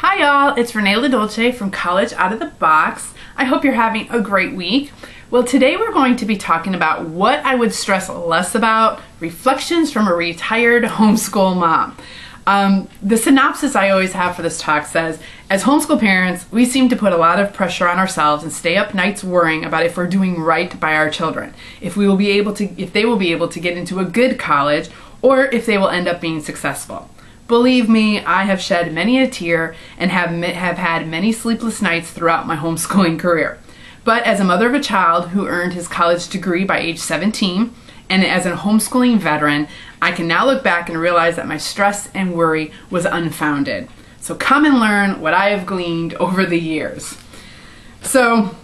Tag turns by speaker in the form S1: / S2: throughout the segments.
S1: Hi y'all, it's Renee LaDolce from College Out of the Box. I hope you're having a great week. Well, today we're going to be talking about what I would stress less about, reflections from a retired homeschool mom. The synopsis I always have for this talk says, as homeschool parents, we seem to put a lot of pressure on ourselves and stay up nights worrying about if we're doing right by our children, if they will be able to get into a good college, or if they will end up being successful. Believe me, I have shed many a tear and have had many sleepless nights throughout my homeschooling career. But as a mother of a child who earned his college degree by age 17, and as a homeschooling veteran, I can now look back and realize that my stress and worry was unfounded. So come and learn what I have gleaned over the years. So,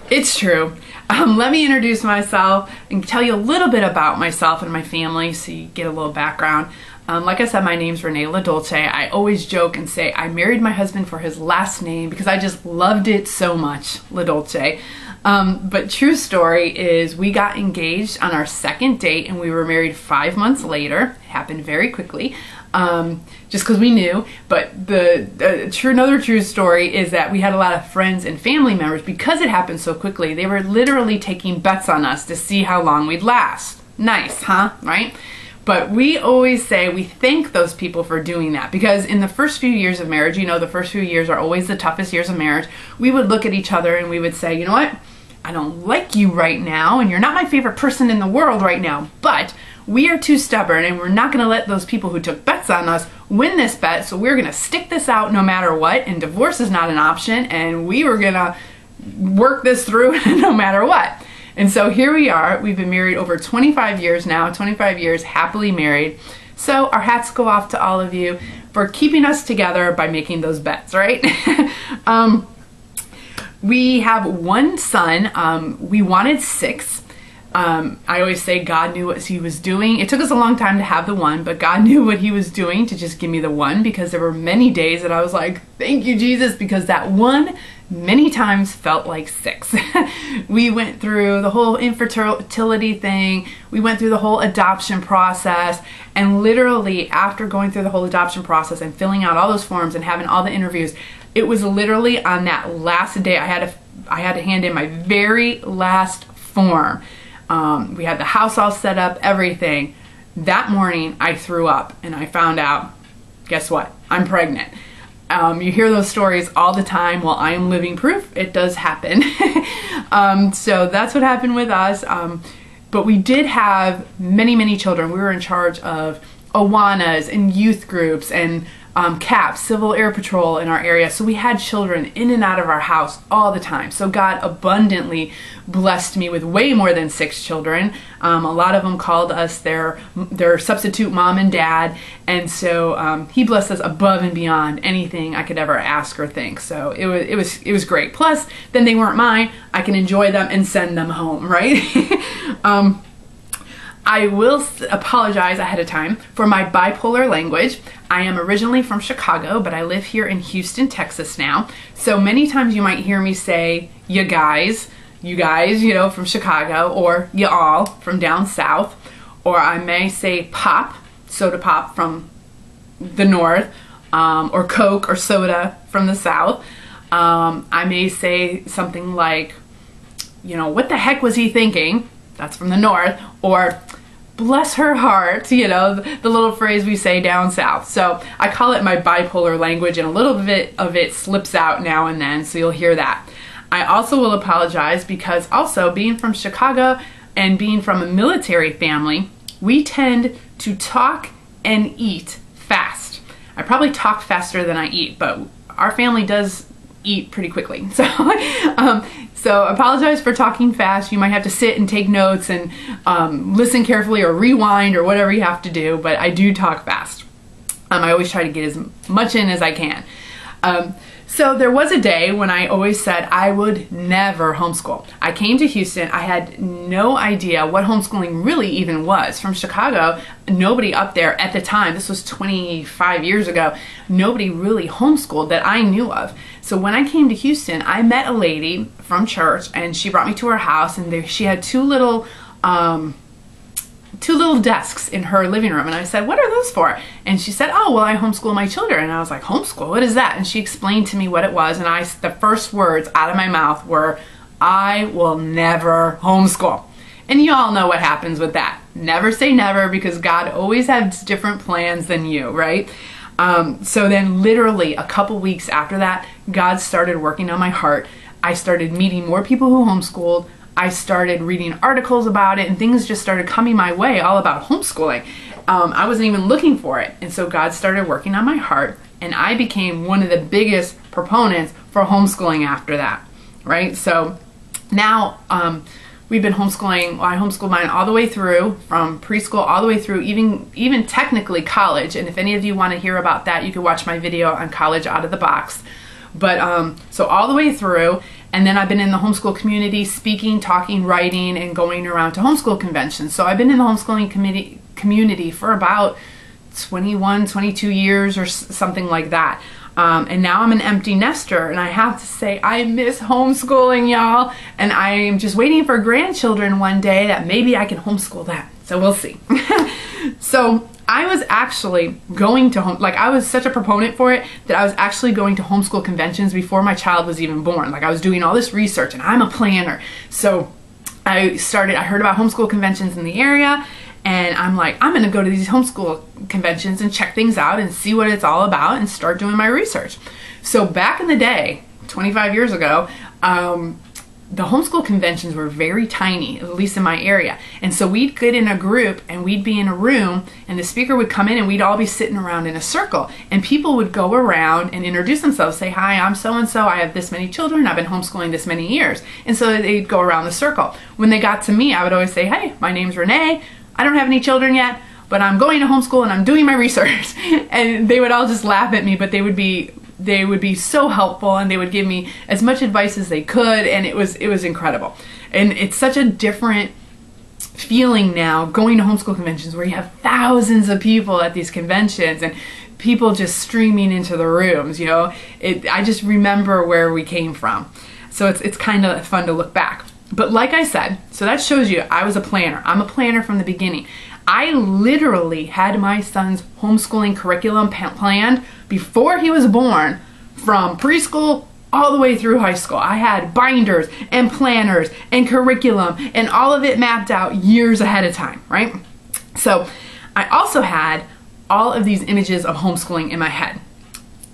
S1: it's true. Let me introduce myself and tell you a little bit about myself and my family so you get a little background. Like I said, my name's Renee LaDolce. I always joke and say I married my husband for his last name because I just loved it so much, LaDolce. But true story is we got engaged on our second date and we were married 5 months later. It happened very quickly, just because we knew. But another true story is that we had a lot of friends and family members, because it happened so quickly, they were literally taking bets on us to see how long we'd last. Nice, huh? Right? But we always say we thank those people for doing that, because in the first few years of marriage, you know, the first few years are always the toughest years of marriage. We would look at each other and we would say, you know what? I don't like you right now, and you're not my favorite person in the world right now, but we are too stubborn and we're not going to let those people who took bets on us win this bet, so we're going to stick this out no matter what, and divorce is not an option, and we were going to work this through no matter what. And so here we are. We've been married over 25 years now, 25 years happily married. So our hats go off to all of you for keeping us together by making those bets, right? We have one son. We wanted 6. I always say God knew what he was doing. It took us a long time to have the one, but God knew what he was doing to just give me the one, because there were many days that I was like, thank you, Jesus, because that one many times felt like 6. We went through the whole infertility thing. We went through the whole adoption process, and literally after going through the whole adoption process and filling out all those forms and having all the interviews, it was literally on that last day I had to hand in my very last form. We had the house all set up, everything. That morning I threw up and I found out, guess what? I'm pregnant. You hear those stories all the time. Well, I am living proof it does happen. So that's what happened with us. But we did have many, many children. We were in charge of Awanas and youth groups and CAP, Civil Air Patrol in our area. So we had children in and out of our house all the time. So God abundantly blessed me with way more than 6 children. A lot of them called us their substitute mom and dad. And so he blessed us above and beyond anything I could ever ask or think. So it was great. Plus, then they weren't mine. I can enjoy them and send them home, right? I will apologize ahead of time for my bipolar language. I am originally from Chicago, but I live here in Houston, Texas now. So many times you might hear me say, you guys, you know, from Chicago, or you all from down south. Or I may say pop, soda pop from the north, or Coke or soda from the south. I may say something like, you know, what the heck was he thinking? That's from the north. Or bless her heart, you know, the little phrase we say down south. So I call it my bipolar language, and a little bit of it slips out now and then, so you'll hear that. I also will apologize because also being from Chicago and being from a military family, we tend to talk and eat fast. I probably talk faster than I eat, but our family does eat pretty quickly. So apologize for talking fast. You might have to sit and take notes and listen carefully or rewind or whatever you have to do, but I do talk fast. I always try to get as much in as I can. So there was a day when I always said I would never homeschool. I came to Houston. I had no idea what homeschooling really even was. From Chicago, nobody up there at the time, this was 25 years ago, nobody really homeschooled that I knew of. So when I came to Houston, I met a lady from church, and she brought me to her house, and she had 2 little two little desks in her living room. And I said, what are those for? And she said, oh, well, I homeschool my children. And I was like, homeschool? What is that? And she explained to me what it was. And the first words out of my mouth were, I will never homeschool. And you all know what happens with that. Never say never, because God always has different plans than you, right? So then literally a couple weeks after that, God started working on my heart. I started meeting more people who homeschooled. I started reading articles about it, and things just started coming my way all about homeschooling. I wasn't even looking for it. And so God started working on my heart, and I became one of the biggest proponents for homeschooling after that, right? So now we've been homeschooling. Well, I homeschooled mine all the way through, from preschool all the way through, even technically college. And if any of you want to hear about that, you can watch my video on college out of the box. But so all the way through, and then I've been in the homeschool community speaking, talking, writing, and going around to homeschool conventions. So I've been in the homeschooling community for about 21, 22 years or something like that. And now I'm an empty nester, and I have to say I miss homeschooling, y'all. And I am just waiting for grandchildren one day that maybe I can homeschool them. So we'll see. So I was actually going to I was such a proponent for it that I was actually going to homeschool conventions before my child was even born. Like, I was doing all this research, and I'm a planner. So I heard about homeschool conventions in the area, and I'm like, I'm going to go to these homeschool conventions and check things out and see what it's all about and start doing my research. So back in the day, 25 years ago, the homeschool conventions were very tiny, at least in my area. And so we'd get in a group, and we'd be in a room, and the speaker would come in, and we'd all be sitting around in a circle, and people would go around and introduce themselves, say, hi, I'm so-and-so, I have this many children, I've been homeschooling this many years. And so they'd go around the circle. When they got to me, I would always say, hey, my name's Renee, I don't have any children yet, but I'm going to homeschool and I'm doing my research. And they would all just laugh at me, but they would be so helpful, and they would give me as much advice as they could, and it was incredible. And it's such a different feeling now going to homeschool conventions, where you have thousands of people at these conventions and people just streaming into the rooms, you know. I just remember where we came from. So it's kind of fun to look back. But like I said, so that shows you I was a planner. I'm a planner from the beginning. I literally had my son's homeschooling curriculum planned before he was born, from preschool all the way through high school. I had binders and planners and curriculum and all of it mapped out years ahead of time, right? So I also had all of these images of homeschooling in my head.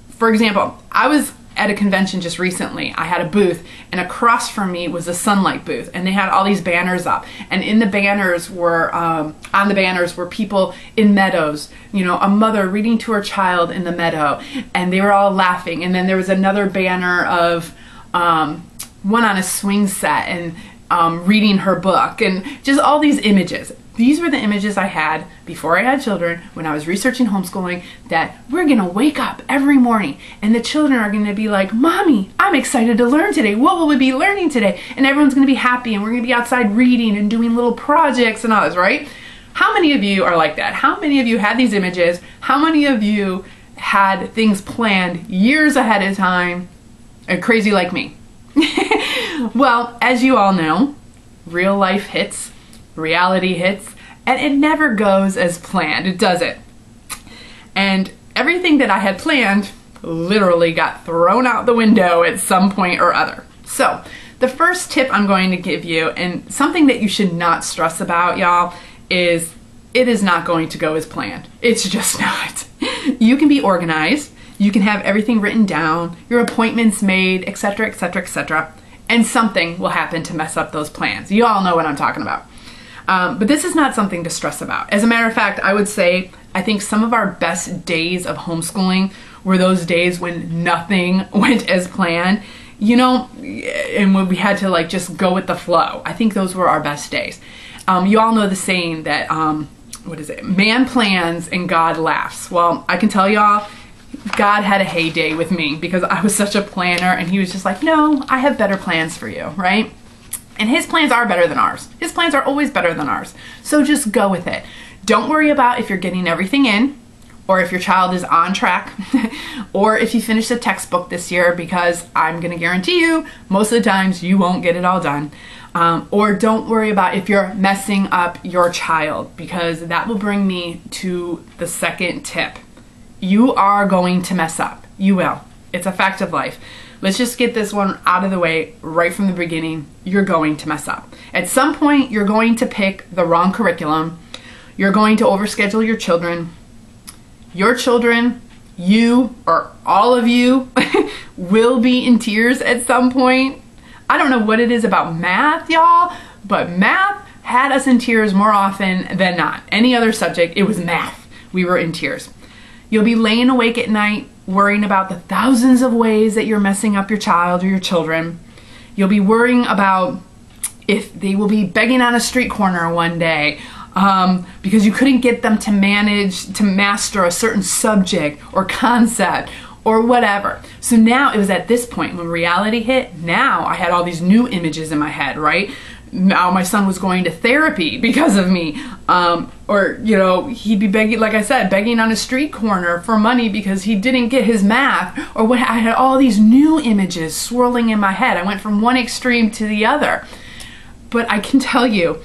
S1: For example, I was at a convention just recently. I had a booth, and across from me was a Sunlight booth, and they had all these banners up, and in the banners were on the banners were people in meadows, you know, a mother reading to her child in the meadow, and they were all laughing. And then there was another banner of one on a swing set and reading her book, and just all these images. These were the images I had before I had children, when I was researching homeschooling, that we're going to wake up every morning and the children are going to be like, Mommy, I'm excited to learn today. What will we be learning today? And everyone's going to be happy, and we're going to be outside reading and doing little projects and all this, right? How many of you are like that? How many of you had these images? How many of you had things planned years ahead of time, and crazy like me? Well, as you all know, real life hits, reality hits, and it never goes as planned. It doesn't. And everything that I had planned literally got thrown out the window at some point or other. So the first tip I'm going to give you, and something that you should not stress about, y'all, is it is not going to go as planned. It's just not. You can be organized. You can have everything written down, your appointments made, etc., etc., etc., and something will happen to mess up those plans. You all know what I'm talking about. But this is not something to stress about. As a matter of fact, I would say I think some of our best days of homeschooling were those days when nothing went as planned, you know, and when we had to like just go with the flow. I think those were our best days. You all know the saying that, what is it? Man plans and God laughs. Well, I can tell y'all, God had a heyday with me, because I was such a planner, and he was just like, no, I have better plans for you, right? And his plans are better than ours. His plans are always better than ours. So just go with it. Don't worry about if you're getting everything in, or if your child is on track, or if you finish the textbook this year, because I'm gonna guarantee you, most of the times you won't get it all done. Or don't worry about if you're messing up your child, because that will bring me to the second tip. You are going to mess up. You will. It's a fact of life. Let's just get this one out of the way right from the beginning. You're going to mess up. At some point, you're going to pick the wrong curriculum. You're going to overschedule your children. Your children, you, or all of you, will be in tears at some point. I don't know what it is about math, y'all, but math had us in tears more often than not. Any other subject, it was math. We were in tears. You'll be laying awake at night worrying about the thousands of ways that you're messing up your child or your children. You'll be worrying about if they will be begging on a street corner one day because you couldn't get them to master a certain subject or concept or whatever. So now it was at this point when reality hit, now I had all these new images in my head, right? Now my son was going to therapy because of me. Or, you know, he'd be begging, like I said, begging on a street corner for money because he didn't get his math. Or what, I had all these new images swirling in my head. I went from one extreme to the other. But I can tell you,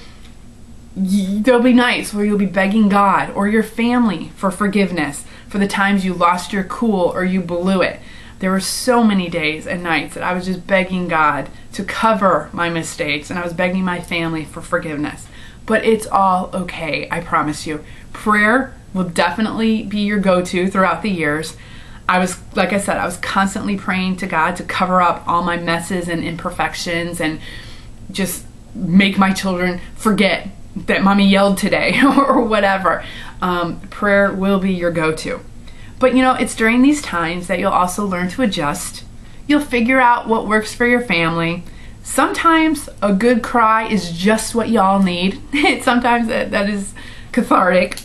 S1: there'll be nights where you'll be begging God or your family for forgiveness for the times you lost your cool or you blew it. There were so many days and nights that I was just begging God to cover my mistakes, and I was begging my family for forgiveness. But it's all okay, I promise you. Prayer will definitely be your go-to throughout the years. Like I said, I was constantly praying to God to cover up all my messes and imperfections and just make my children forget that mommy yelled today or whatever. Prayer will be your go-to. But you know, it's during these times that you'll also learn to adjust. You'll figure out what works for your family. Sometimes a good cry is just what y'all need. Sometimes that is cathartic.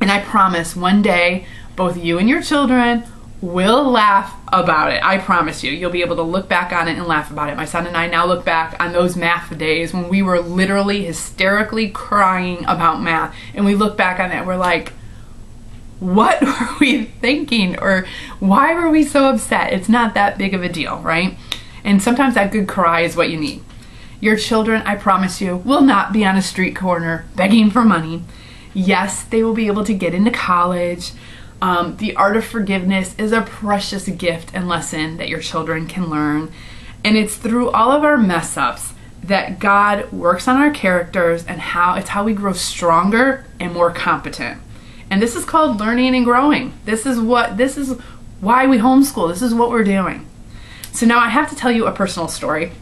S1: And I promise one day, both you and your children will laugh about it. I promise you. You'll be able to look back on it and laugh about it. My son and I now look back on those math days when we were literally hysterically crying about math. And we look back on it and we're like, what were we thinking? Or why were we so upset? It's not that big of a deal, right? And sometimes that good cry is what you need. Your children, I promise you, will not be on a street corner begging for money. Yes, they will be able to get into college. The art of forgiveness is a precious gift and lesson that your children can learn. And it's through all of our mess ups that God works on our characters, and it's how we grow stronger and more competent. And this is called learning and growing. This is why we homeschool. This is what we're doing. So now I have to tell you a personal story.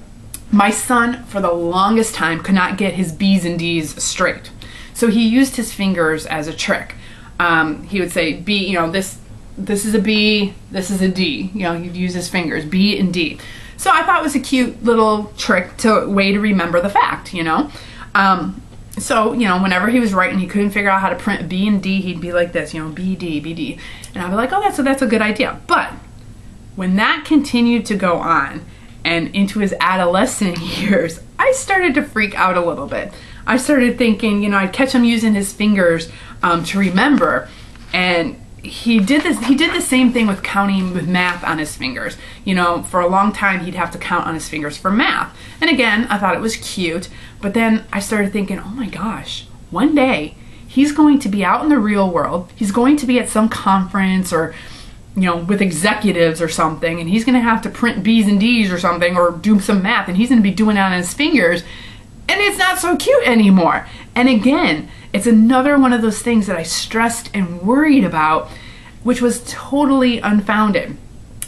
S1: My son, for the longest time, could not get his B's and D's straight. So he used his fingers as a trick. He would say, B, you know, this is a B, this is a D. You know, he'd use his fingers, B and D. So I thought it was a cute little way to remember the fact, you know. So, you know, whenever he was writing, he couldn't figure out how to print B and D, he'd be like this, you know, B, D, B, D. And I'd be like, oh, that's a good idea. But when that continued to go on and into his adolescent years, I started to freak out a little bit. I started thinking, you know, I'd catch him using his fingers to remember. And he did the same thing with counting with math on his fingers. You know, for a long time, he'd have to count on his fingers for math. And again, I thought it was cute. But then I started thinking, oh my gosh, one day he's going to be out in the real world. He's going to be at some conference or, you know, with executives or something. And he's going to have to print B's and D's or something or do some math. And he's going to be doing it on his fingers. And it's not so cute anymore. And again, it's another one of those things that I stressed and worried about, which was totally unfounded.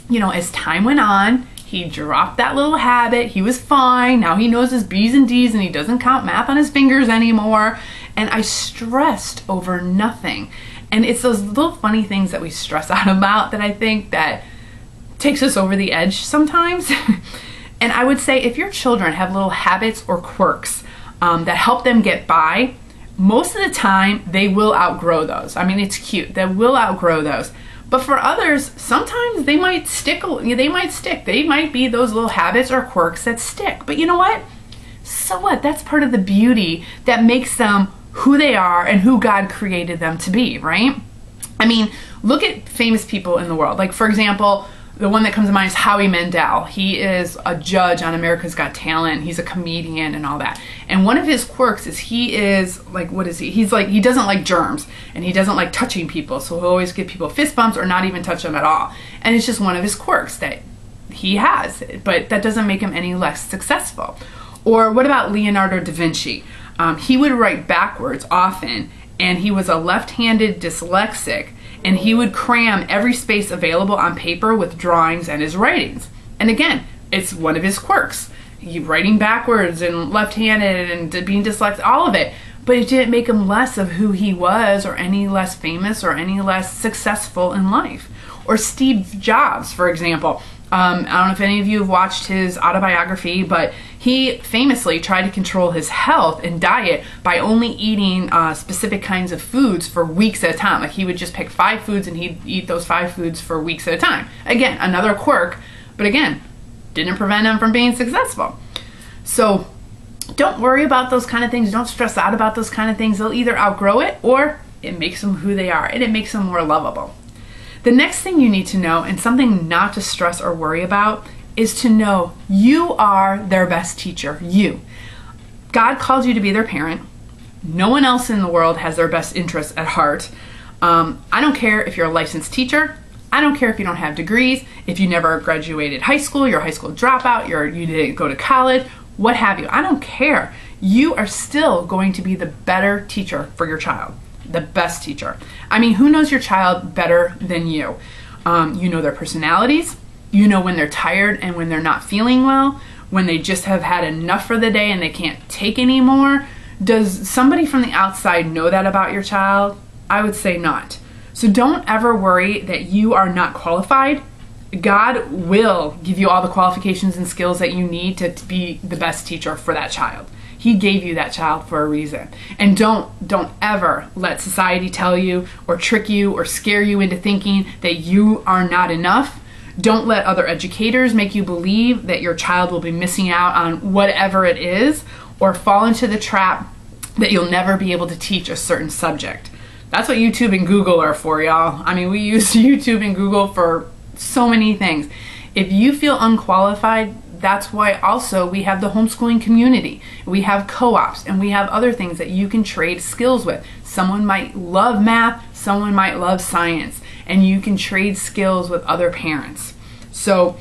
S1: You know, as time went on, he dropped that little habit. He was fine. Now he knows his B's and D's and he doesn't count math on his fingers anymore. And I stressed over nothing. And it's those little funny things that we stress out about that I think that takes us over the edge sometimes. And I would say if your children have little habits or quirks that help them get by, most of the time they will outgrow those. I mean, it's cute. They will outgrow those. But for others, sometimes they might stick. They might be those little habits or quirks that stick. But you know what? So what? That's part of the beauty that makes them who they are and who God created them to be, right? I mean, look at famous people in the world. Like, for example, The one that comes to mind is Howie Mandel. He is a judge on America's Got Talent. He's a comedian and all that. And one of his quirks is he is like, what is he? He's like, he doesn't like germs and he doesn't like touching people. So he'll always give people fist bumps or not even touch them at all. And it's just one of his quirks that he has, but that doesn't make him any less successful. Or what about Leonardo da Vinci? He would write backwards often, and he was a left-handed dyslexic, and he would cram every space available on paper with drawings and his writings. And again, it's one of his quirks. He writing backwards and left-handed and being dyslexic, all of it. But it didn't make him less of who he was or any less famous or any less successful in life. Or Steve Jobs, for example. I don't know if any of you have watched his autobiography, but he famously tried to control his health and diet by only eating specific kinds of foods for weeks at a time. Like he would just pick 5 foods and he'd eat those 5 foods for weeks at a time. Again, another quirk, but again, didn't prevent him from being successful. So don't worry about those kind of things. Don't stress out about those kind of things. They'll either outgrow it or it makes them who they are and it makes them more lovable. The next thing you need to know, and something not to stress or worry about, is to know you are their best teacher. You. God called you to be their parent. No one else in the world has their best interests at heart. I don't care if you're a licensed teacher. I don't care if you don't have degrees, if you never graduated high school, you're a high school dropout, you didn't go to college, what have you. I don't care. You are still going to be the better teacher for your child. The best teacher. I mean, who knows your child better than you? You know their personalities. You know when they're tired and when they're not feeling well, when they just have had enough for the day and they can't take anymore. Does somebody from the outside know that about your child? I would say not. So don't ever worry that you are not qualified. God will give you all the qualifications and skills that you need to be the best teacher for that child. He gave you that child for a reason. And don't ever let society tell you or trick you or scare you into thinking that you are not enough. Don't let other educators make you believe that your child will be missing out on whatever it is or fall into the trap that you'll never be able to teach a certain subject. That's what YouTube and Google are for, y'all. I mean, we use YouTube and Google for so many things. If you feel unqualified, that's why also we have the homeschooling community. We have co-ops and we have other things that you can trade skills with. Someone might love math, someone might love science, and you can trade skills with other parents. So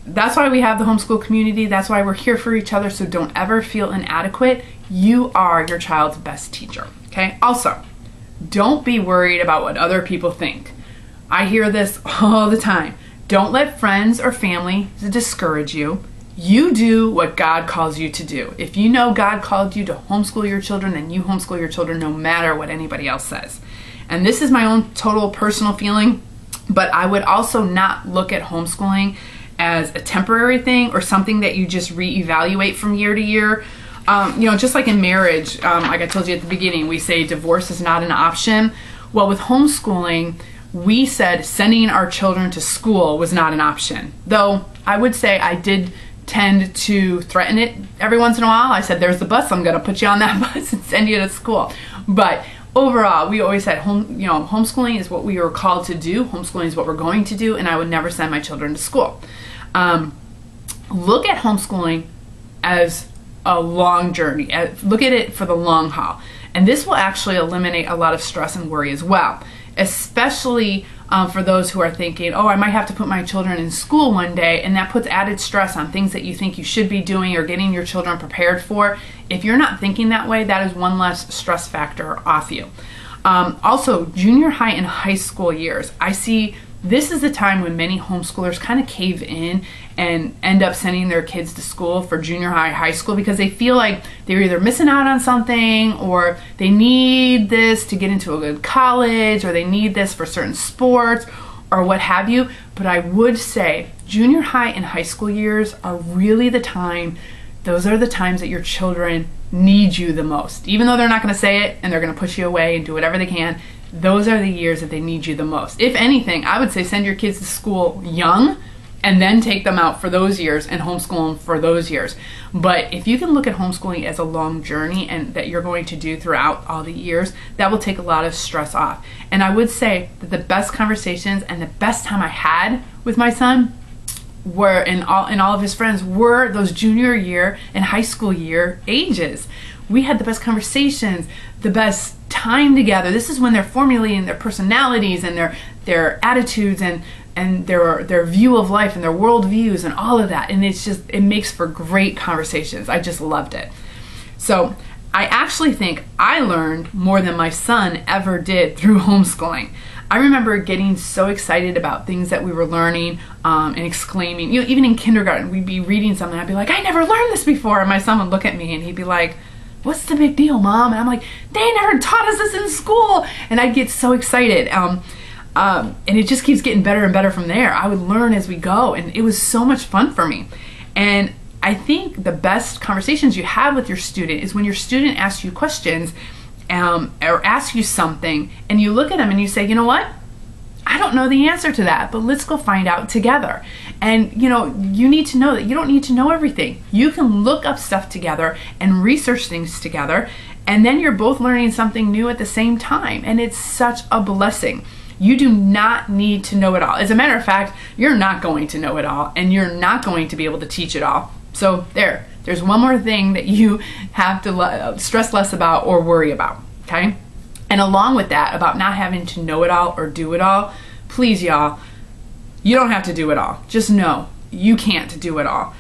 S1: that's why we have the homeschool community. That's why we're here for each other. So don't ever feel inadequate. You are your child's best teacher. Okay? Also, don't be worried about what other people think. I hear this all the time. Don't let friends or family discourage you. You do what God calls you to do. If you know God called you to homeschool your children, then you homeschool your children no matter what anybody else says. And this is my own total personal feeling, but I would also not look at homeschooling as a temporary thing or something that you just reevaluate from year to year. Just like in marriage, like I told you at the beginning, we say divorce is not an option. Well, with homeschooling, we said sending our children to school was not an option. Though I would say I did tend to threaten it every once in a while. I said, there's the bus, I'm going to put you on that bus and send you to school. But overall, we always said homeschooling is what we were called to do. Homeschooling is what we're going to do, and I would never send my children to school. Look at homeschooling as a long journey. Look at it for the long haul. And this will actually eliminate a lot of stress and worry as well, especially for those who are thinking, oh, I might have to put my children in school one day, and that puts added stress on things that you think you should be doing or getting your children prepared for. If you're not thinking that way, that is one less stress factor off you. Also, junior high and high school years. I see this is the time when many homeschoolers kind of cave in and end up sending their kids to school for junior high, high school, because they feel like they're either missing out on something or they need this to get into a good college or they need this for certain sports or what have you. But I would say junior high and high school years are really the time, those are the times that your children need you the most. Even though they're not going to say it and they're going to push you away and do whatever they can, those are the years that they need you the most. If anything, I would say send your kids to school young and then take them out for those years and homeschool them for those years. But if you can look at homeschooling as a long journey and that you're going to do throughout all the years, that will take a lot of stress off. And I would say that the best conversations and the best time I had with my son were, and all of his friends, were those junior year and high school year ages. We had the best conversations, the best time together. This is when they're formulating their personalities and their attitudes and their view of life and their world views and all of that. And it makes for great conversations. I just loved it. So I actually think I learned more than my son ever did through homeschooling. I remember getting so excited about things that we were learning and exclaiming. Even in kindergarten, we'd be reading something. I'd be like, I never learned this before. And my son would look at me and he'd be like, what's the big deal, Mom? And I'm like, they never taught us this in school. And I'd get so excited. And it just keeps getting better and better from there. I would learn as we go. And it was so much fun for me. And I think the best conversations you have with your student is when your student asks you questions or asks you something, and you look at them and you say, you know what? I don't know the answer to that, but let's go find out together. And you need to know that you don't need to know everything. You can look up stuff together and research things together, and then you're both learning something new at the same time. And it's such a blessing. You do not need to know it all. As a matter of fact, you're not going to know it all, and you're not going to be able to teach it all. So there's one more thing that you have to stress less about or worry about, okay? And along with that, about not having to know it all or do it all, please, y'all, you don't have to do it all. Just know you can't do it all.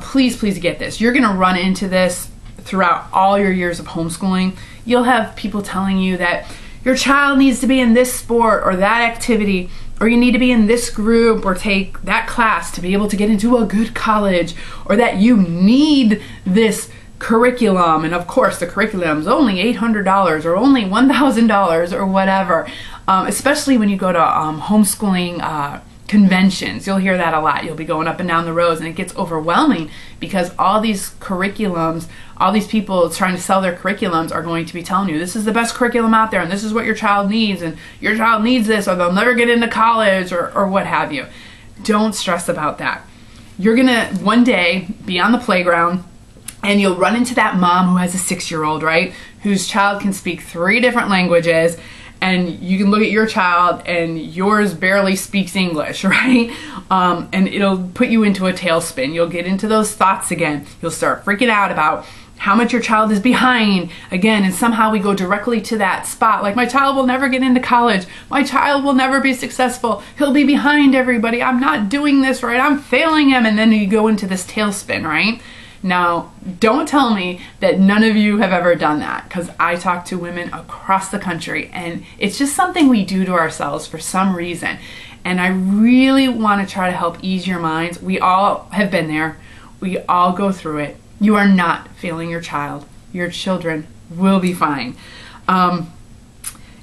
S1: Please get this. You're gonna run into this throughout all your years of homeschooling. You'll have people telling you that your child needs to be in this sport or that activity, or you need to be in this group or take that class to be able to get into a good college, or that you need this curriculum. And of course, the curriculum is only $800 or only $1,000 or whatever. Especially when you go to homeschooling conventions, you'll hear that a lot. You'll be going up and down the rows, and it gets overwhelming because all these curriculums, all these people trying to sell their curriculums are going to be telling you this is the best curriculum out there and this is what your child needs, and your child needs this or they'll never get into college or what have you. Don't stress about that. You're gonna one day be on the playground and you'll run into that mom who has a 6-year-old, right? Whose child can speak 3 different languages, and you can look at your child and yours barely speaks English, right? And it'll put you into a tailspin. You'll get into those thoughts again. You'll start freaking out about how much your child is behind again, and somehow we go directly to that spot. Like, my child will never get into college. My child will never be successful. He'll be behind everybody. I'm not doing this right. I'm failing him. And then you go into this tailspin, right? Now, don't tell me that none of you have ever done that, because I talk to women across the country, and it's just something we do to ourselves for some reason. And I really want to try to help ease your minds. We all have been there. We all go through it. You are not failing your child. Your children will be fine.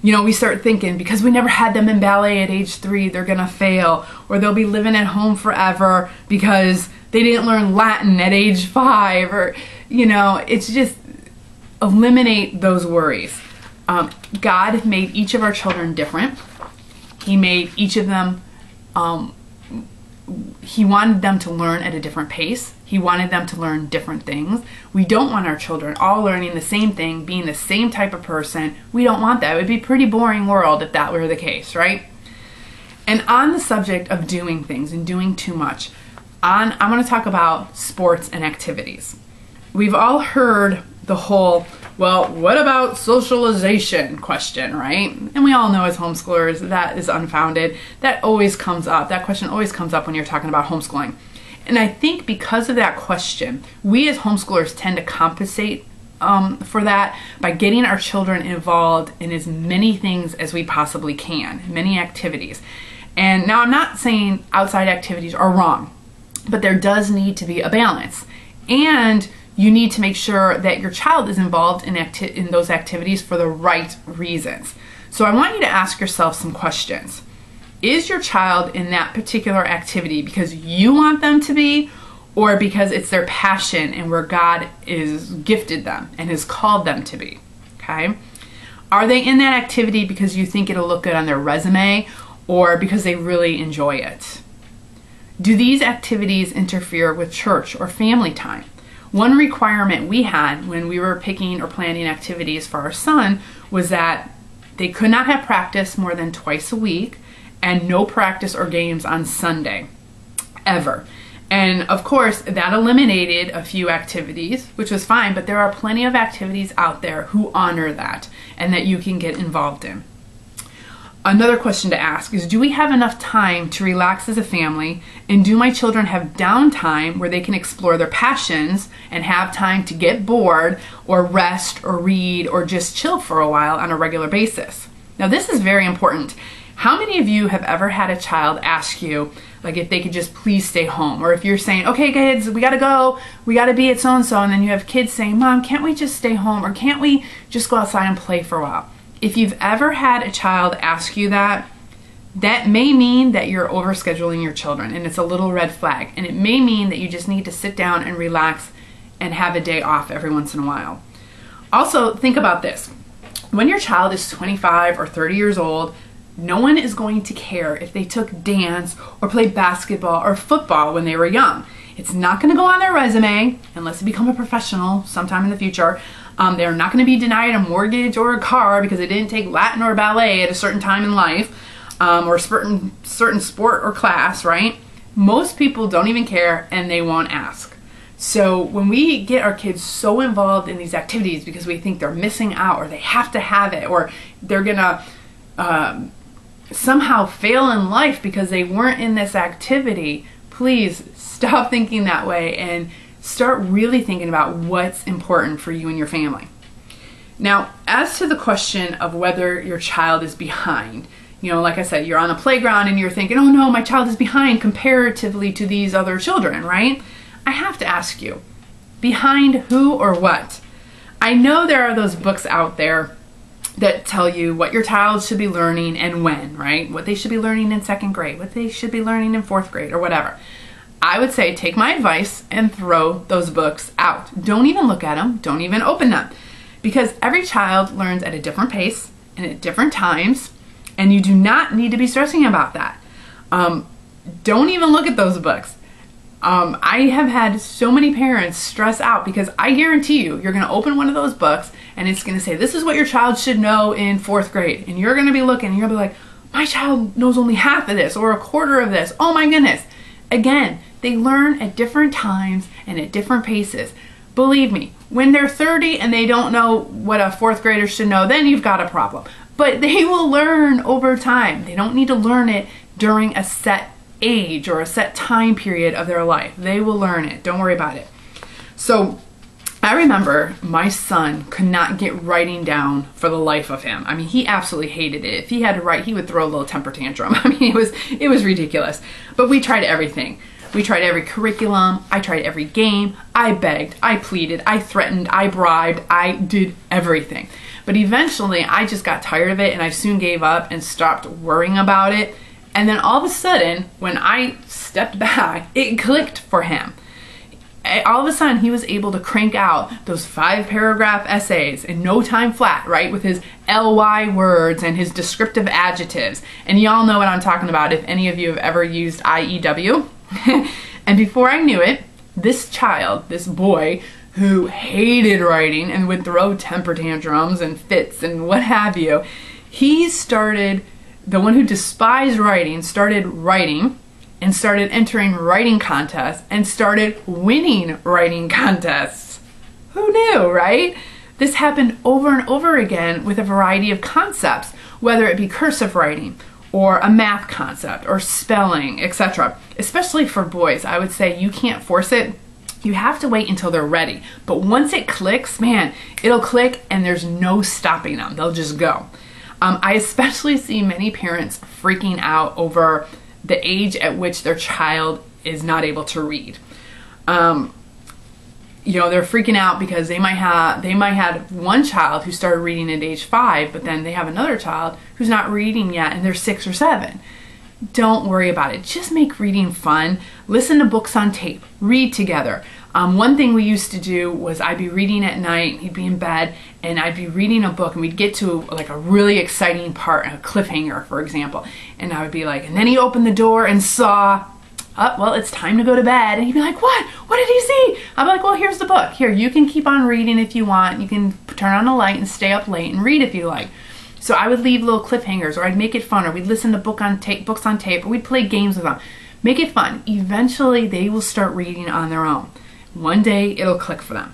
S1: We start thinking because we never had them in ballet at age 3, they're gonna fail, or they'll be living at home forever because they didn't learn Latin at age 5, or, it's just eliminate those worries. God made each of our children different. He made each of them, he wanted them to learn at a different pace. He wanted them to learn different things. We don't want our children all learning the same thing, being the same type of person. We don't want that. It would be a pretty boring world if that were the case, right? And on the subject of doing things and doing too much, I'm going to talk about sports and activities. We've all heard the whole, well, what about socialization question, right? And we all know as homeschoolers that is unfounded. That always comes up. That question always comes up when you're talking about homeschooling. And I think because of that question, we as homeschoolers tend to compensate for that by getting our children involved in as many things as we possibly can, many activities. And now I'm not saying outside activities are wrong, but there does need to be a balance. And you need to make sure that your child is involved in those activities for the right reasons. So I want you to ask yourself some questions. Is your child in that particular activity because you want them to be, or because it's their passion and where God is gifted them and has called them to be? Okay? Are they in that activity because you think it'll look good on their resume, or because they really enjoy it? Do these activities interfere with church or family time? One requirement we had when we were picking or planning activities for our son was that they could not have practice more than twice a week and no practice or games on Sunday, ever. And of course, that eliminated a few activities, which was fine, but there are plenty of activities out there who honor that and that you can get involved in. Another question to ask is, do we have enough time to relax as a family? And do my children have downtime where they can explore their passions and have time to get bored or rest or read or just chill for a while on a regular basis? Now, this is very important. How many of you have ever had a child ask you, like, if they could just please stay home? Or if you're saying, okay, kids, we gotta go, we gotta be at so-and-so, and then you have kids saying, Mom, can't we just stay home? Or can't we just go outside and play for a while? If you've ever had a child ask you that, that may mean that you're overscheduling your children, and it's a little red flag. And it may mean that you just need to sit down and relax and have a day off every once in a while. Also, think about this. When your child is 25 or 30 years old, no one is going to care if they took dance or played basketball or football when they were young. It's not going to go on their resume unless they become a professional sometime in the future. They're not going to be denied a mortgage or a car because they didn't take Latin or ballet at a certain time in life, or a certain sport or class, right? Most people don't even care and they won't ask. So when we get our kids so involved in these activities because we think they're missing out or they have to have it or they're going to somehow fail in life because they weren't in this activity, please stop thinking that way and start really thinking about what's important for you and your family. Now, as to the question of whether your child is behind, like I said, you're on a playground and you're thinking, oh no, my child is behind comparatively to these other children, right? I have to ask you, behind who or what? I know there are those books out there that tell you what your child should be learning and when, right? What they should be learning in 2nd grade, what they should be learning in 4th grade or whatever. I would say take my advice and throw those books out. Don't even look at them. Don't even open them. Because every child learns at a different pace and at different times, and you do not need to be stressing about that. Don't even look at those books. I have had so many parents stress out because I guarantee you're going to open one of those books and it's going to say, this is what your child should know in 4th grade. And you're going to be looking and you're going to be like, my child knows only half of this or a quarter of this. Oh my goodness. Again, they learn at different times and at different paces. Believe me, when they're 30 and they don't know what a 4th grader should know, then you've got a problem. But they will learn over time. They don't need to learn it during a set age or a set time period of their life. They will learn it. Don't worry about it. So I remember my son could not get writing down for the life of him. I mean, he absolutely hated it. If he had to write, he would throw a little temper tantrum. I mean, it was ridiculous. But we tried everything. We tried every curriculum. I tried every game. I begged. I pleaded. I threatened. I bribed. I did everything. But eventually, I just got tired of it and I soon gave up and stopped worrying about it. And then all of a sudden, when I stepped back, it clicked for him. All of a sudden, he was able to crank out those 5-paragraph essays in no time flat, right? With his ly words and his descriptive adjectives. And y'all know what I'm talking about if any of you have ever used IEW. And before I knew it, this child, this boy who hated writing and would throw temper tantrums and fits and what have you, the one who despised writing started writing and started entering writing contests and started winning writing contests. Who knew, right? This happened over and over again with a variety of concepts, whether it be cursive writing or a math concept or spelling, etc. Especially for boys, I would say you can't force it. You have to wait until they're ready. But once it clicks, man, it'll click and there's no stopping them. They'll just go. I especially see many parents freaking out over the age at which their child is not able to read. They're freaking out because they might have one child who started reading at age 5, but then they have another child who's not reading yet and they're 6 or 7. Don't worry about it. Just make reading fun. Listen to books on tape. Read together. One thing we used to do was I'd be reading at night, he'd be in bed, and I'd be reading a book, and we'd get to like a really exciting part, a cliffhanger, for example. And I would be like, and then he opened the door and saw, oh, well, it's time to go to bed. And he'd be like, what? What did he see? I'd be like, well, here's the book. Here, you can keep on reading if you want. You can turn on a light and stay up late and read if you like. So I would leave little cliffhangers, or I'd make it fun, or we'd listen to books on tape, or we'd play games with them. Make it fun. Eventually, they will start reading on their own. One day, it'll click for them.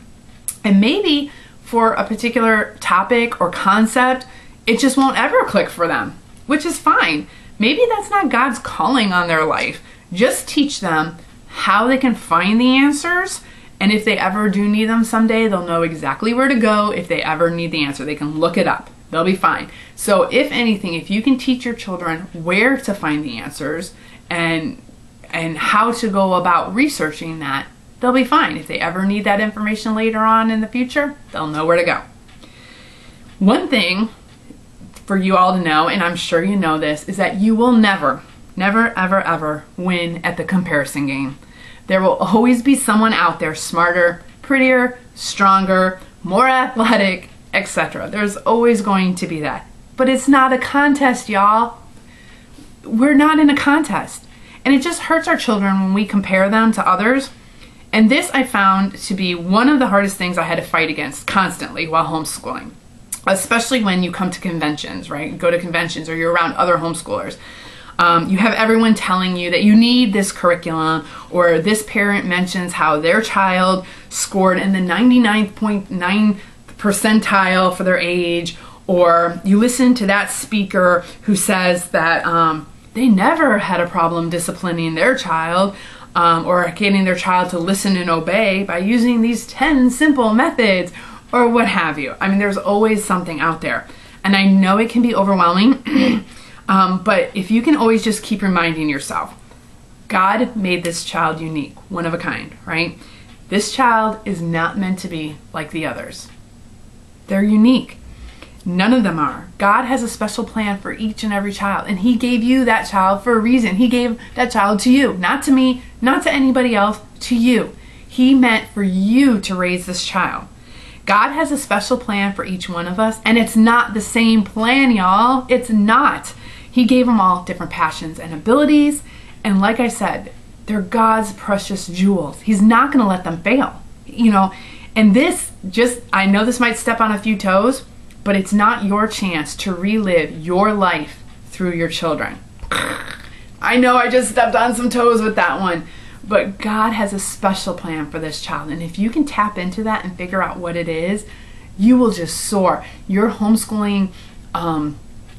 S1: And maybe for a particular topic or concept, it just won't ever click for them, which is fine. Maybe that's not God's calling on their life. Just teach them how they can find the answers, and if they ever do need them someday, they'll know exactly where to go. If they ever need the answer, they can look it up. They'll be fine. So if anything, if you can teach your children where to find the answers and how to go about researching that, they'll be fine. If they ever need that information later on in the future, they'll know where to go. One thing for you all to know, and I'm sure you know this, is that you will never, ever, ever win at the comparison game. There will always be someone out there smarter, prettier, stronger, more athletic, etc. There's always going to be that. But it's not a contest, y'all. We're not in a contest. And it just hurts our children when we compare them to others. And this I found to be one of the hardest things I had to fight against constantly while homeschooling. Especially when you come to conventions, right? You go to conventions or you're around other homeschoolers. You have everyone telling you that you need this curriculum, or this parent mentions how their child scored in the 99.9 percentile for their age, or you listen to that speaker who says that they never had a problem disciplining their child, or getting their child to listen and obey by using these 10 simple methods, or what have you. I mean, there's always something out there. And I know it can be overwhelming, but if you can always just keep reminding yourself, God made this child unique, one of a kind, right? This child is not meant to be like the others. They're unique. None of them are. God has a special plan for each and every child, and He gave you that child for a reason. He gave that child to you, not to me, not to anybody else, to you. He meant for you to raise this child. God has a special plan for each one of us, and it's not the same plan, y'all. It's not. He gave them all different passions and abilities, and like I said, they're God's precious jewels. He's not going to let them fail, you know. And this just, I know this might step on a few toes, but it's not your chance to relive your life through your children. I know I just stepped on some toes with that one. But God has a special plan for this child. And if you can tap into that and figure out what it is, you will just soar. Your homeschooling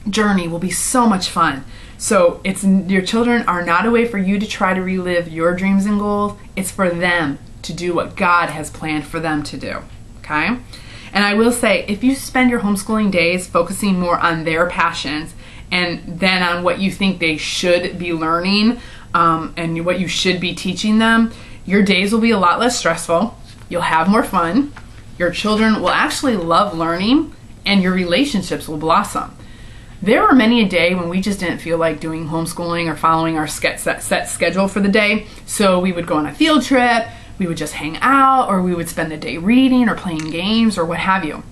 S1: journey will be so much fun. So your children are not a way for you to try to relive your dreams and goals. It's for them to do what God has planned for them to do. Okay? And I will say, if you spend your homeschooling days focusing more on their passions and then on what you think they should be learning, and what you should be teaching them, your days will be a lot less stressful. You'll have more fun. Your children will actually love learning, and your relationships will blossom. There were many a day when we just didn't feel like doing homeschooling or following our set schedule for the day. So we would go on a field trip, we would just hang out, or we would spend the day reading or playing games or what have you.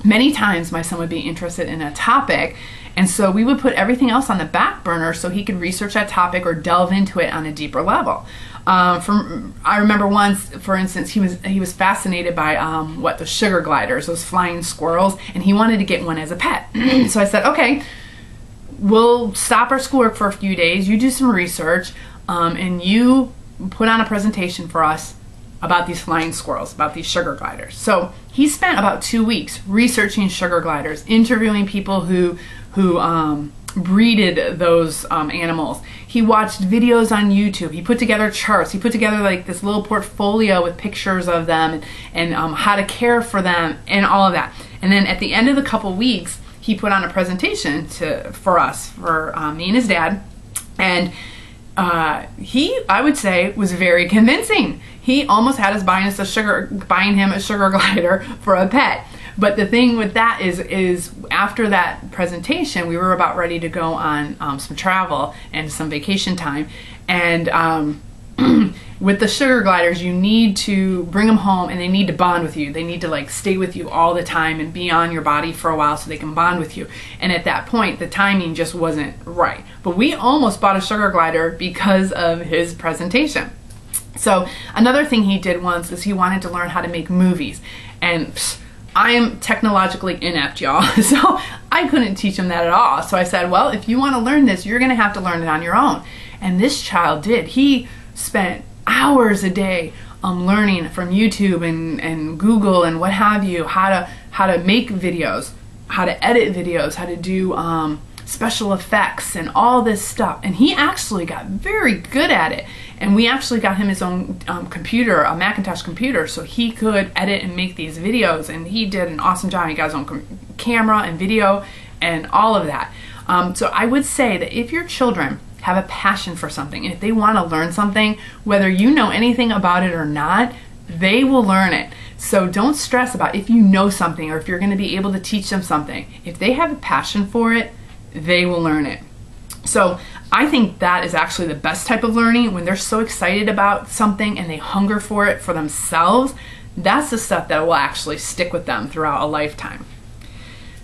S1: Many times my son would be interested in a topic, and so we would put everything else on the back burner so he could research that topic or delve into it on a deeper level. I remember once, for instance, he was fascinated by the sugar gliders, those flying squirrels, and he wanted to get one as a pet. So I said, okay, we'll stop our schoolwork for a few days, you do some research, and you put on a presentation for us about these flying squirrels, about these sugar gliders. So he spent about 2 weeks researching sugar gliders, interviewing people who breeded those animals. He watched videos on YouTube. He put together charts. He put together like this little portfolio with pictures of them and how to care for them and all of that. And then at the end of the couple weeks, he put on a presentation for us, for me and his dad. And he, I would say, was very convincing. He almost had us buying him a sugar glider for a pet. But the thing with that is after that presentation, we were about ready to go on some travel and some vacation time. And with the sugar gliders, you need to bring them home and they need to bond with you. They need to like stay with you all the time and be on your body for a while so they can bond with you. And at that point, the timing just wasn't right. But we almost bought a sugar glider because of his presentation. So another thing he did once is he wanted to learn how to make movies. And I am technologically inept, y'all. So I couldn't teach him that at all. So I said, well, if you want to learn this, you're going to have to learn it on your own. And this child did. He spent hours a day learning from YouTube and Google and what have you, how to make videos, how to edit videos, how to do special effects and all this stuff. And he actually got very good at it. And we actually got him his own computer, a Macintosh computer, so he could edit and make these videos. And he did an awesome job. He got his own camera and video and all of that. So I would say that if your children have a passion for something, and if they want to learn something, whether you know anything about it or not, they will learn it. So don't stress about if you know something or if you're going to be able to teach them something. If they have a passion for it, they will learn it. So I think that is actually the best type of learning, when they're so excited about something and they hunger for it for themselves. That's the stuff that will actually stick with them throughout a lifetime.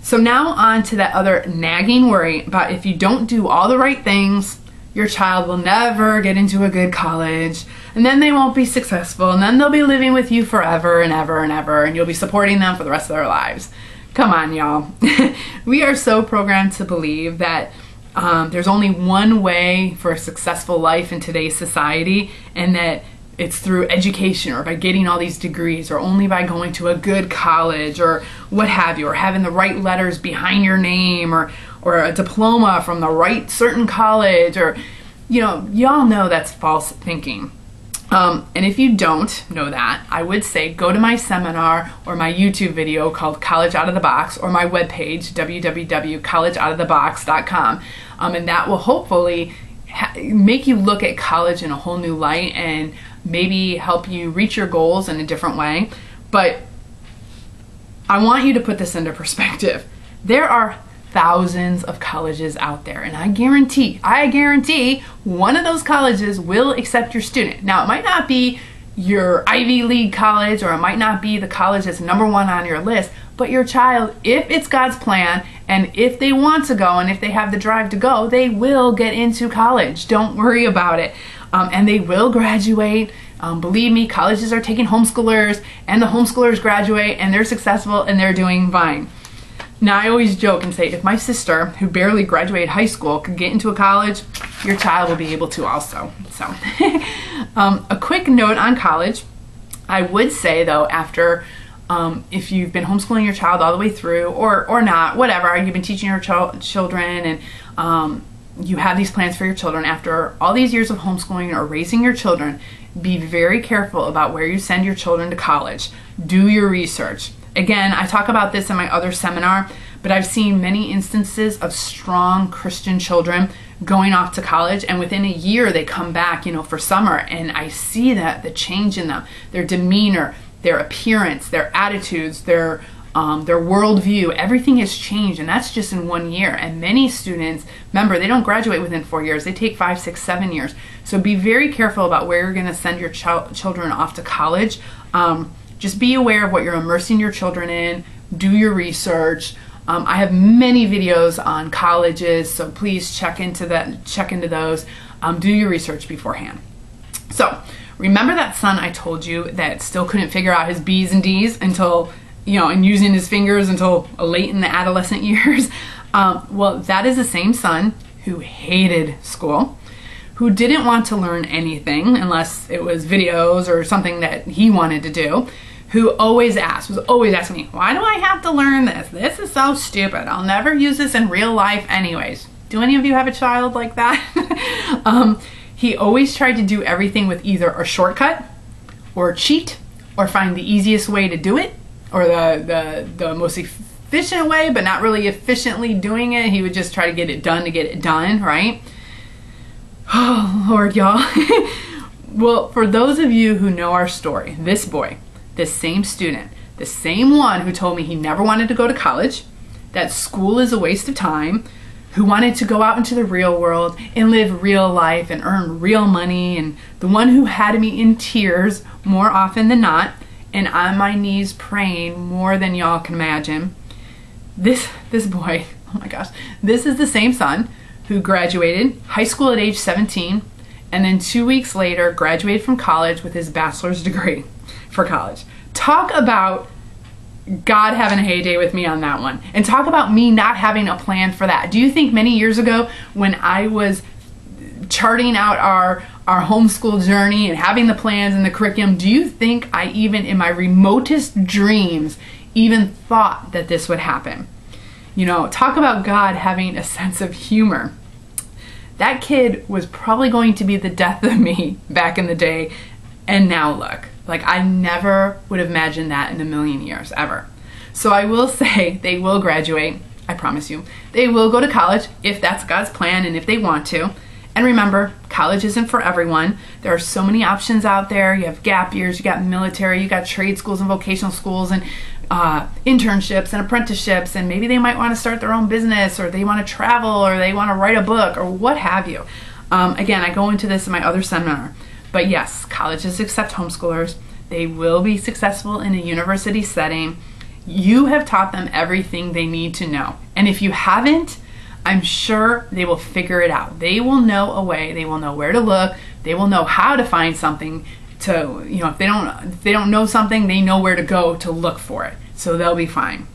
S1: So now on to that other nagging worry about if you don't do all the right things, your child will never get into a good college, and then they won't be successful, and then they'll be living with you forever and ever and ever, and you'll be supporting them for the rest of their lives. Come on, y'all. We are so programmed to believe that there's only one way for a successful life in today's society, and that it's through education or by getting all these degrees or only by going to a good college or what have you, or having the right letters behind your name or a diploma from the right certain college, or, you know, y'all know that's false thinking. And if you don't know that, I would say go to my seminar or my YouTube video called College Out of the Box, or my webpage, www.collegeoutofthebox.com. And that will hopefully make you look at college in a whole new light and maybe help you reach your goals in a different way. But I want you to put this into perspective. There are thousands of colleges out there, and I guarantee one of those colleges will accept your student. Now, it might not be your Ivy League college, or it might not be the college that's #1 on your list, but your child, if it's God's plan, and if they want to go, and if they have the drive to go, they will get into college. Don't worry about it. And they will graduate. Believe me, colleges are taking homeschoolers, and the homeschoolers graduate, and they're successful, and they're doing fine. Now, I always joke and say, if my sister, who barely graduated high school, could get into a college, your child will be able to also. So, a quick note on college. I would say, though, after, if you've been homeschooling your child all the way through, or not, whatever, you've been teaching your children, and you have these plans for your children, after all these years of homeschooling or raising your children, be very careful about where you send your children to college. Do your research. Again, I talk about this in my other seminar, but I've seen many instances of strong Christian children going off to college, and within a year they come back, for summer, and I see the change in them, their demeanor, their appearance, their attitudes, their worldview, everything has changed, and that's just in 1 year. And many students, remember, they don't graduate within 4 years, they take 5, 6, 7 years. So be very careful about where you're going to send your children off to college. Just be aware of what you're immersing your children in. Do your research. I have many videos on colleges, so please check into those. Do your research beforehand. So remember that son I told you that still couldn't figure out his B's and D's until, and using his fingers until late in the adolescent years? Well, that is the same son who hated school, who didn't want to learn anything unless it was videos or something that he wanted to do, who was always asking me, why do I have to learn this? This is so stupid. I'll never use this in real life anyways. Do any of you have a child like that? He always tried to do everything with either a shortcut or cheat or find the easiest way to do it, or the most efficient way, but not really efficiently doing it. He would just try to get it done, right? Oh, Lord, y'all. Well, for those of you who know our story, this boy, this same student, the same one who told me he never wanted to go to college, that school is a waste of time, who wanted to go out into the real world and live real life and earn real money, and the one who had me in tears more often than not and on my knees praying more than y'all can imagine. This boy, oh my gosh, this is the same son who graduated high school at age 17 and then 2 weeks later graduated from college with his bachelor's degree for college. Talk about God having a heyday with me on that one. And talk about me not having a plan for that. Do you think many years ago when I was charting out our homeschool journey and having the plans and the curriculum, do you think I even in my remotest dreams even thought that this would happen? You know, talk about God having a sense of humor. That kid was probably going to be the death of me back in the day, and now look. Like, I never would have imagined that in a million years, ever. So I will say they will graduate, I promise you. They will go to college if that's God's plan and if they want to. And remember, college isn't for everyone. There are so many options out there. You have gap years, you got military, you got trade schools and vocational schools and internships and apprenticeships, and maybe they might want to start their own business, or they want to travel, or they want to write a book, or what have you. Again, I go into this in my other seminar. But yes, colleges accept homeschoolers. They will be successful in a university setting. You have taught them everything they need to know. And if you haven't, I'm sure they will figure it out. They will know a way. They will know where to look. They will know how to find something to, you know, if they don't know something, they know where to go to look for it. So they'll be fine.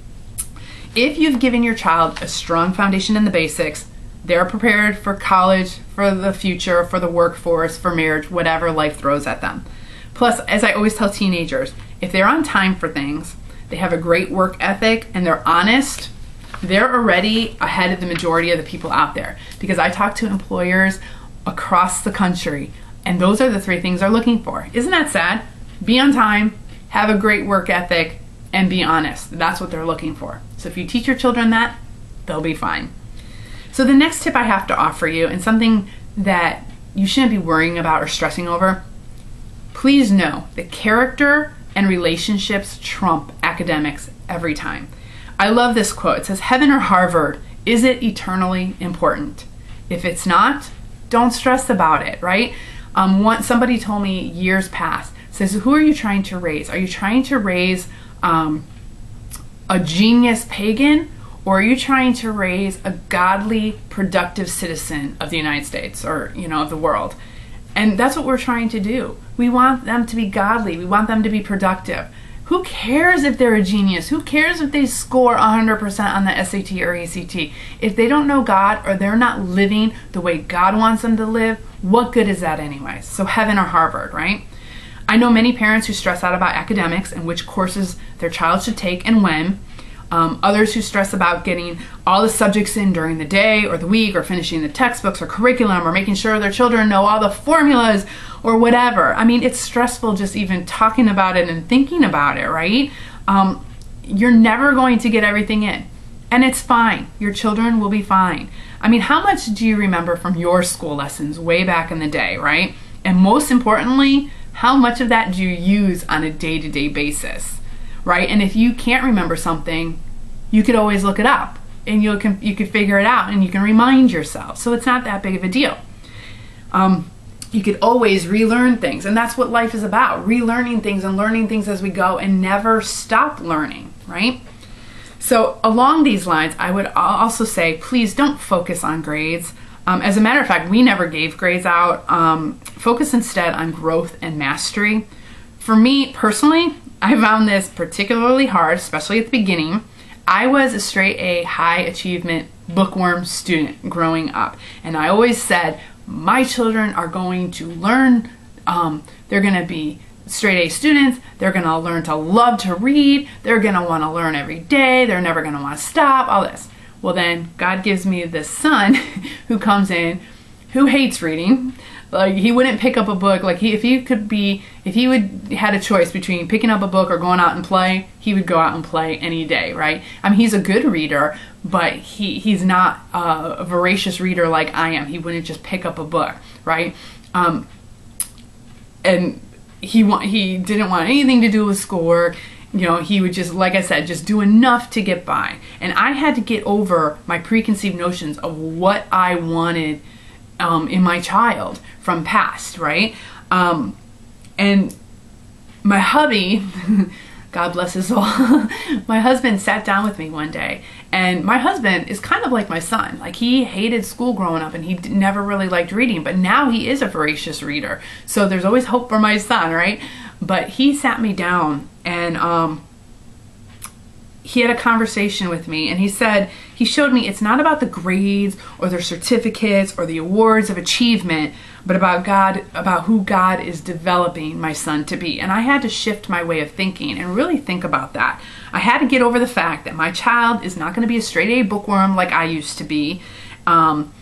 S1: If you've given your child a strong foundation in the basics, they're prepared for college, for the future, for the workforce, for marriage, whatever life throws at them. Plus, as I always tell teenagers, if they're on time for things, they have a great work ethic, and they're honest, they're already ahead of the majority of the people out there. Because I talk to employers across the country, and those are the 3 things they're looking for. Isn't that sad? Be on time, have a great work ethic, and be honest. That's what they're looking for. So if you teach your children that, they'll be fine. So the next tip I have to offer you, and something that you shouldn't be worrying about or stressing over, please know that character and relationships trump academics every time. I love this quote. It says, "Heaven or Harvard, is it eternally important? If it's not, don't stress about it," right? Somebody told me years past, says, who are you trying to raise? Are you trying to raise a genius pagan, or are you trying to raise a godly, productive citizen of the United States, or, you know, of the world? And that's what we're trying to do. We want them to be godly. We want them to be productive. Who cares if they're a genius? Who cares if they score 100% on the SAT or ACT? If they don't know God, or they're not living the way God wants them to live, what good is that anyway? So heaven or Harvard, right? I know many parents who stress out about academics and which courses their child should take and when. Others who stress about getting all the subjects in during the day or the week, or finishing the textbooks or curriculum, or making sure their children know all the formulas or whatever. I mean, it's stressful just even talking about it and thinking about it, right? You're never going to get everything in. And it's fine. Your children will be fine. I mean, how much do you remember from your school lessons way back in the day, right? And most importantly, how much of that do you use on a day-to-day basis? Right? And if you can't remember something, you could always look it up, and you could figure it out, and you can remind yourself. So it's not that big of a deal. You could always relearn things, and that's what life is about, relearning things and learning things as we go, and never stop learning, right? So along these lines, I would also say, please don't focus on grades. As a matter of fact, we never gave grades out. Focus instead on growth and mastery. For me personally, I found this particularly hard, especially at the beginning. I was a straight A, high achievement bookworm student growing up. And I always said, my children are going to learn, they're going to be straight A students, they're going to learn to love to read, they're going to want to learn every day, they're never going to want to stop, all this. Well then, God gives me this son who comes in, who hates reading. Like, he wouldn't pick up a book. Like, if he had a choice between picking up a book or going out and play, he would go out and play any day, right? I mean, he's a good reader, but he's not a voracious reader like I am. He wouldn't just pick up a book, right? And he didn't want anything to do with schoolwork. he would just, like I said, just do enough to get by. And I had to get over my preconceived notions of what I wanted in my child from past, right? And my hubby, God bless his soul, my husband sat down with me one day, and my husband is kind of like my son. Like, he hated school growing up, and he never really liked reading, but now he is a voracious reader. So there's always hope for my son, right? But he sat me down, and he had a conversation with me, and he showed me it's not about the grades or the certificates or the awards of achievement, but about God, about who God is developing my son to be. And I had to shift my way of thinking and really think about that. I had to get over the fact that my child is not going to be a straight A bookworm like I used to be. And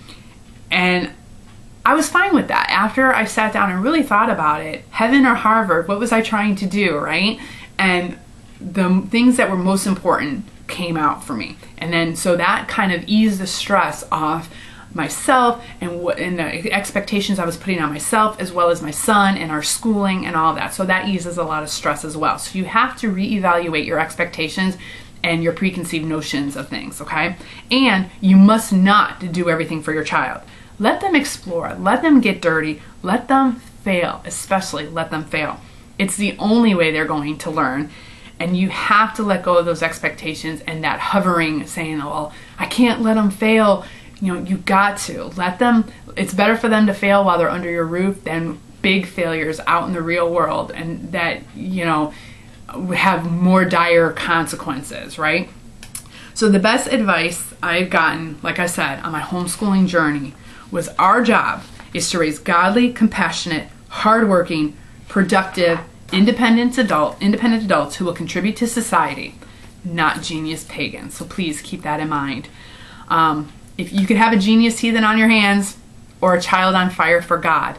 S1: I was fine with that. After I sat down and really thought about it, heaven or Harvard, what was I trying to do, right? And the things that were most important came out for me. And then so that kind of eased the stress off myself and the expectations I was putting on myself, as well as my son and our schooling and all that. So that eases a lot of stress as well. So you have to reevaluate your expectations and your preconceived notions of things, okay? And you must not do everything for your child. Let them explore, let them get dirty, let them fail, especially let them fail. It's the only way they're going to learn. And you have to let go of those expectations and that hovering, saying, oh, well, I can't let them fail. You got to let them. It's better for them to fail while they're under your roof than big failures out in the real world, and that, have more dire consequences, right? So the best advice I've gotten, like I said, on my homeschooling journey was our job is to raise godly, compassionate, hardworking, productive, independent adults who will contribute to society, not genius pagans. So please keep that in mind. If you could have a genius heathen on your hands or a child on fire for God,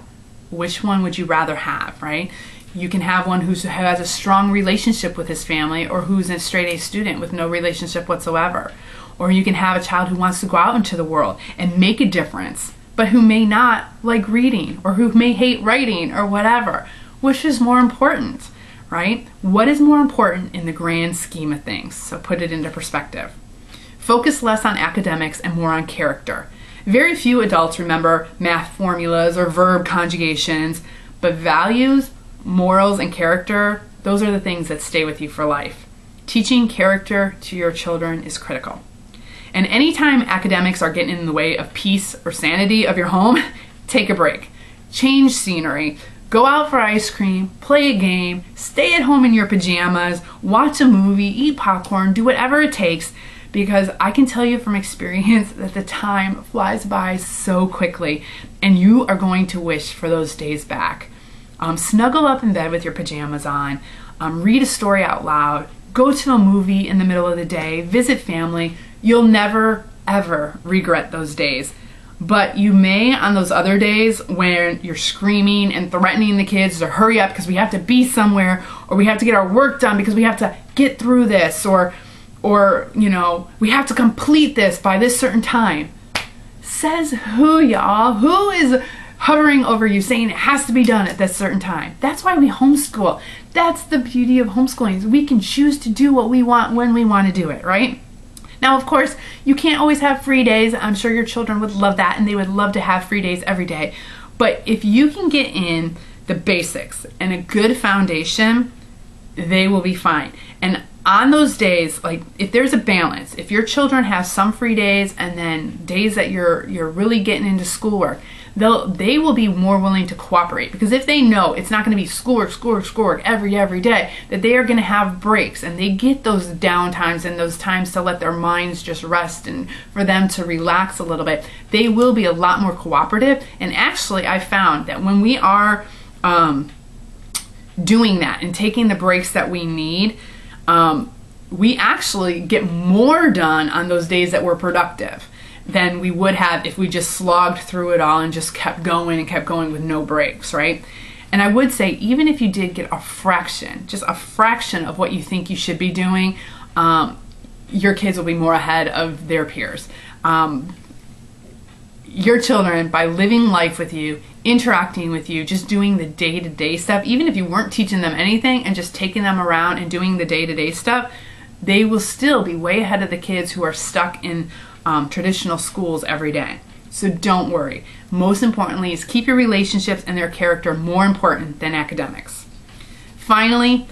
S1: which one would you rather have, right? You can have one who has a strong relationship with his family, or who's a straight A student with no relationship whatsoever. Or you can have a child who wants to go out into the world and make a difference, but who may not like reading, or who may hate writing, or whatever. Which is more important, right? What is more important in the grand scheme of things? So put it into perspective. Focus less on academics and more on character. Very few adults remember math formulas or verb conjugations, but values, morals, and character, those are the things that stay with you for life. Teaching character to your children is critical. And anytime academics are getting in the way of peace or sanity of your home, take a break. Change scenery. Go out for ice cream, play a game, stay at home in your pajamas, watch a movie, eat popcorn, do whatever it takes, because I can tell you from experience that the time flies by so quickly, and you are going to wish for those days back. Snuggle up in bed with your pajamas on, read a story out loud, go to a movie in the middle of the day, visit family. You'll never, ever regret those days. But you may on those other days when you're screaming and threatening the kids to hurry up because we have to be somewhere, or we have to get our work done because we have to get through this, or we have to complete this by this certain time. Says who, y'all? Who is hovering over you saying it has to be done at this certain time? That's why we homeschool. That's the beauty of homeschooling, is we can choose to do what we want when we want to do it, right? Now, of course, you can't always have free days. I'm sure your children would love that, and they would love to have free days every day. But if you can get in the basics and a good foundation, they will be fine. And on those days, like if there's a balance, if your children have some free days and then days that you're really getting into schoolwork, they will be more willing to cooperate, because if they know it's not going to be schoolwork every day, that they are going to have breaks, and they get those down times and those times to let their minds just rest and for them to relax a little bit, they will be a lot more cooperative. And actually, I found that when we are doing that and taking the breaks that we need, we actually get more done on those days that we're productive than we would have if we just slogged through it all and just kept going with no breaks, right? And I would say, even if you did get just a fraction of what you think you should be doing, your kids will be more ahead of their peers. Your children, by living life with you interacting with you, just doing the day-to-day stuff, even if you weren't teaching them anything and just taking them around and doing the day-to-day stuff, they will still be way ahead of the kids who are stuck in traditional schools every day. So don't worry. Most importantly is keep your relationships and their character more important than academics. Finally,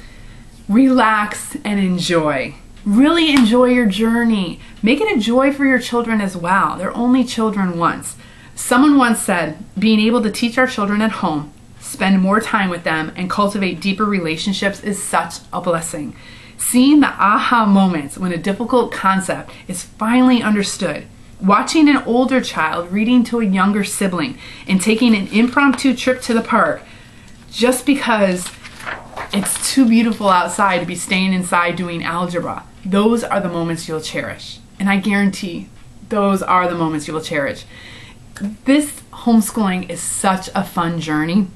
S1: relax and enjoy. Really enjoy your journey. Make it a joy for your children as well. They're only children once. Someone once said, being able to teach our children at home, spend more time with them, and cultivate deeper relationships is such a blessing. Seeing the aha moments when a difficult concept is finally understood, watching an older child reading to a younger sibling, and taking an impromptu trip to the park just because it's too beautiful outside to be staying inside doing algebra. Those are the moments you'll cherish. And I guarantee those are the moments you will cherish. This homeschooling is such a fun journey.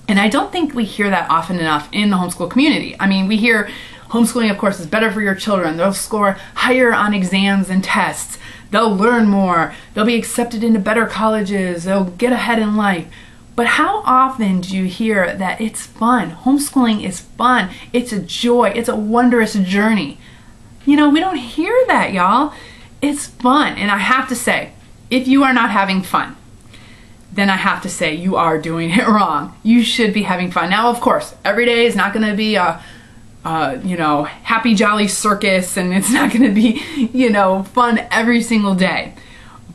S1: And I don't think we hear that often enough in the homeschool community. I mean, we hear homeschooling, of course, is better for your children. They'll score higher on exams and tests. They'll learn more. They'll be accepted into better colleges. They'll get ahead in life. But how often do you hear that it's fun? Homeschooling is fun. It's a joy. It's a wondrous journey. You know, we don't hear that, y'all. It's fun. And I have to say, if you are not having fun, then I have to say you are doing it wrong. You should be having fun. Now, of course, every day is not going to be a happy jolly circus, and it's not going to be, fun every single day.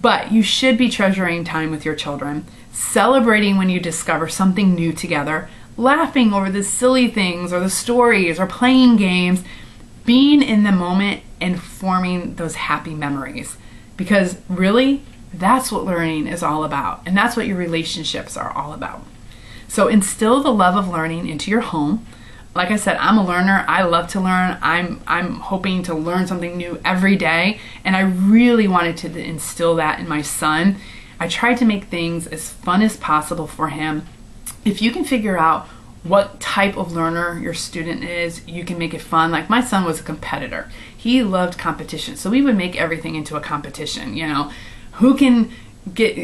S1: But you should be treasuring time with your children, celebrating when you discover something new together, laughing over the silly things or the stories or playing games, being in the moment and forming those happy memories. Because really, that's what learning is all about. And that's what your relationships are all about. So instill the love of learning into your home. Like I said, I'm a learner. I love to learn. I'm hoping to learn something new every day. And I really wanted to instill that in my son. I tried to make things as fun as possible for him. If you can figure out what type of learner your student is, you can make it fun. Like my son was a competitor. He loved competition. So we would make everything into a competition, Who can get,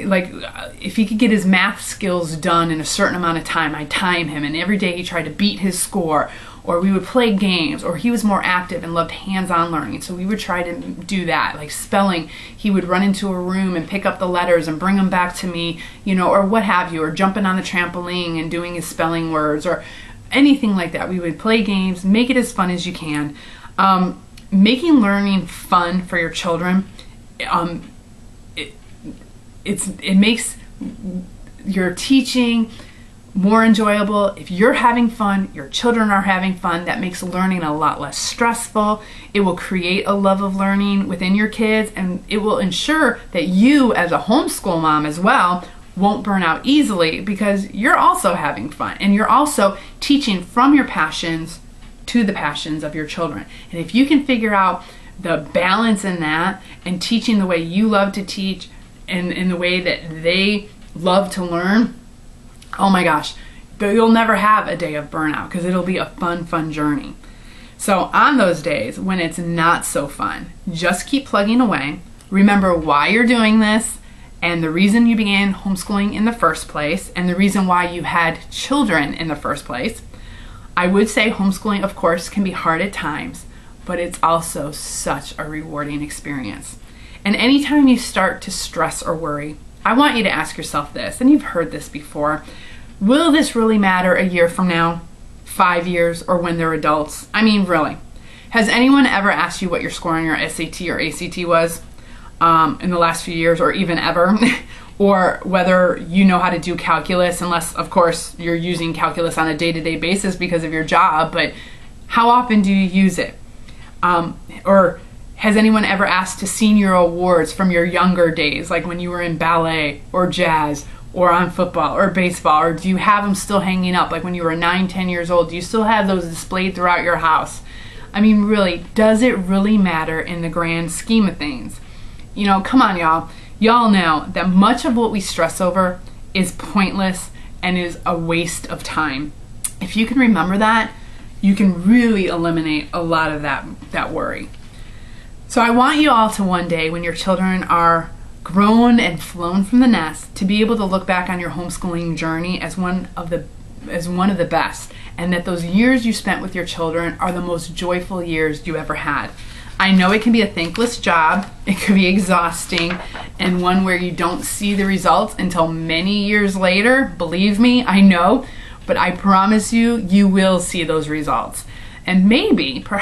S1: if he could get his math skills done in a certain amount of time, I'd time him, and every day he tried to beat his score, or we would play games, or he was more active and loved hands-on learning, so we would try to do that. Like spelling, he would run into a room and pick up the letters and bring them back to me, or what have you, or jumping on the trampoline and doing his spelling words, or anything like that. We would play games, make it as fun as you can. Making learning fun for your children, it makes your teaching more enjoyable. If you're having fun, your children are having fun, that makes learning a lot less stressful. It will create a love of learning within your kids, and it will ensure that you as a homeschool mom as well won't burn out easily, because you're also having fun and you're also teaching from your passions to the passions of your children. And if you can figure out the balance in that, and teaching the way you love to teach and in the way that they love to learn, oh my gosh, you'll never have a day of burnout, because it'll be a fun journey. So on those days when it's not so fun, just keep plugging away. Remember why you're doing this, and the reason you began homeschooling in the first place, and the reason why you had children in the first place. I would say homeschooling, of course, can be hard at times, but it's also such a rewarding experience. And anytime you start to stress or worry, I want you to ask yourself this, and you've heard this before: will this really matter a year from now, 5 years, or when they're adults? I mean, really. Has anyone ever asked you what your score on your SAT or ACT was in the last few years, or even ever? Or whether you know how to do calculus, unless, of course, you're using calculus on a day-to-day basis because of your job, but how often do you use it? Or has anyone ever asked to senior awards from your younger days, like when you were in ballet or jazz or on football or baseball? Or do you have them still hanging up, like when you were 9, 10 years old? Do you still have those displayed throughout your house? I mean, really, does it really matter in the grand scheme of things? Come on, y'all. Y'all know that much of what we stress over is pointless and is a waste of time. If you can remember that, you can really eliminate a lot of that worry. So I want you all to one day, when your children are grown and flown from the nest, to be able to look back on your homeschooling journey as one of the best, and that those years you spent with your children are the most joyful years you ever had. I know it can be a thankless job, it can be exhausting, and one where you don't see the results until many years later. Believe me, I know, but I promise you, you will see those results. And maybe, perhaps,